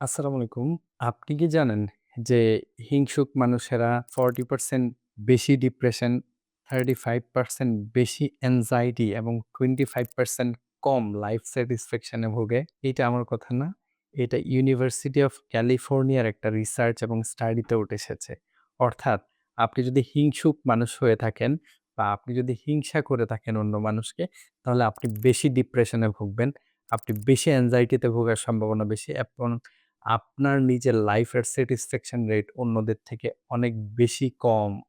আসসালামু আলাইকুম। আপনি কি জানেন যে হিংসুক মানুষেরা 40% বেশি ডিপ্রেশন, 35% বেশি অ্যাংজাইটি এবং 25% কম লাইফ স্যাটিসফ্যাকশন এ ভোগে? এটা আমার কথা না। এটা ইউনিভার্সিটি অফ ক্যালিফোর্নিয়ার একটা রিসার্চ এবং স্টাডিতে উঠে এসেছে। অর্থাৎ আপনি যদি হিংসুক মানুষ হয়ে থাকেন বা আপনি যদি হিংসা করে থাকেন অন্য মানুষকে, তাহলে আপনি বেশি ডিপ্রেশনে ভুগবেন। আপনি বেশি অ্যাংজাইটিতে ভোগার সম্ভাবনা বেশি এবং আপনার নিজের লাইফের স্যাটিসফ্যাকশন রেট অন্যদের থেকে অনেক বেশি কম।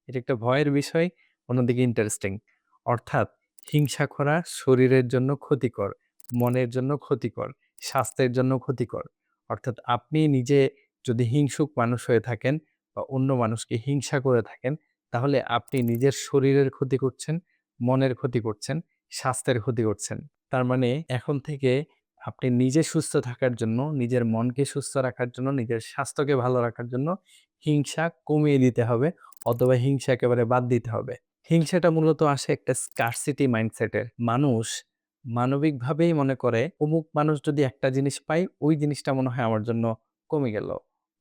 এটা একটা ভয়ের বিষয়, অন্যদিকে ইন্টারেস্টিং। অর্থাৎ হিংসা করা শরীরের জন্য ক্ষতিকর, মনের জন্য ক্ষতিকর, স্বাস্থ্যের জন্য ক্ষতিকর। অর্থাৎ আপনি নিজে যদি হিংসুক মানুষ হয়ে থাকেন বা অন্য মানুষকে হিংসা করে থাকেন, তাহলে আপনি নিজের শরীরের ক্ষতি করছেন, মনের ক্ষতি করছেন, স্বাস্থ্যের ক্ষতি করছেন। তার মানে এখন থেকে আপনি নিজে সুস্থ থাকার জন্য, নিজের মনকে সুস্থ রাখার জন্য, নিজের স্বাস্থ্যকে ভালো রাখার জন্য হিংসা কমিয়ে দিতে হবে অথবা হিংসা একেবারে বাদ দিতে হবে। হিংসাটা মূলত আসে একটা scarcity mindset এর। মানুষ মানবিকভাবেই মনে করে অমুক মানুষ যদি একটা জিনিস পায়, ওই জিনিসটা মনে হয় আমার জন্য কমে গেল।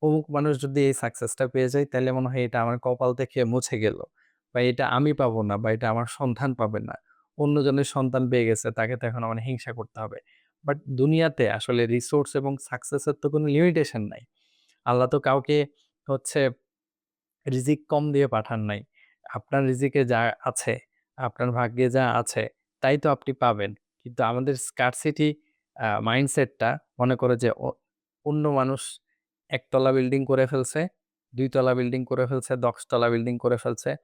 অমুক মানুষ যদি এই সাকসেসটা পেয়ে যায় তাইলে মনে হয় এটা আমার কপাল থেকে মুছে গেল। বা এটা আমি পাবো না বা এটা আমার সন্তান পাবে না। অন্যজনের সন্তান পেয়ে গেছে তাকে তো এখন আমার হিংসা করতে হবে। বাট দুনিয়াতে আসলে রিসোর্স এবং সাকসেসের তো কোনো লিমিটেশন নাই। আল্লাহ তো কাউকে হচ্ছে রিজিক কম দিয়ে পাঠান নাই। আপনার রিজিকে যা আছে, আপনার ভাগ্যে যা আছে, তাই তো আপনি পাবেন। কিন্তু আমাদের স্কারসিটি মাইন্ডসেটটা মনে করে যে অন্য মানুষ ১ তলা বিল্ডিং করে ফেলছে, ২ তলা বিল্ডিং করে ফেলছে, ১০ তলা বিল্ডিং করে ফেলছে।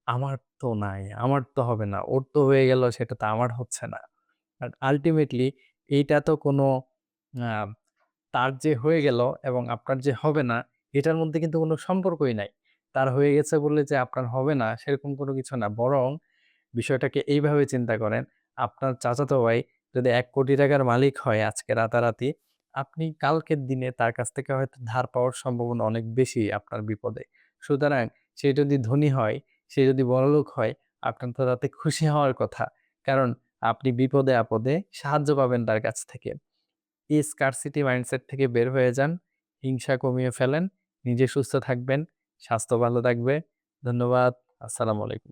আমার তো নাই, আমার তো হবে না। ওর তো হয়ে গেল সেটা তো আমার হচ্ছে না। বাট আল্টিমেটলি এইটা তো কোনো আ তার যে হয়ে গেল এবং আপনার যে হবে না, এটার মধ্যে কিন্তু কোনো সম্পর্কই নাই। তার হয়ে গেছে বলে যে আপনার হবে না, সেরকম কোনো কিছু না। বরং বিষয়টাকে এইভাবে চিন্তা করেন, আপনার চাচাতো ভাই যদি ৳১,০০,০০,০০০ র মালিক হয় আজকে রাতারাতি, আপনি কালকের দিনে তার কাছ থেকে হয়তো ধার পাওয়ার সম্ভাবনা অনেক বেশি আপনার বিপদে। সুতরাং সে যদি ধনী হয়, সে যদি বড়লোক হয়, আপনার তো তাতে খুশি হওয়ার কথা। কারণ আপনি বিপদে-আপদে সাহায্য পাবেন তার কাছ থেকে। এই স্কারসিটি মাইন্ডসেট থেকে বের হয়ে যান। হিংসা কমিয়ে ফেলেন। নিজে সুস্থ থাকবেন, স্বাস্থ্য ভালো থাকবে। ধন্যবাদ। আসসালামু আলাইকুম।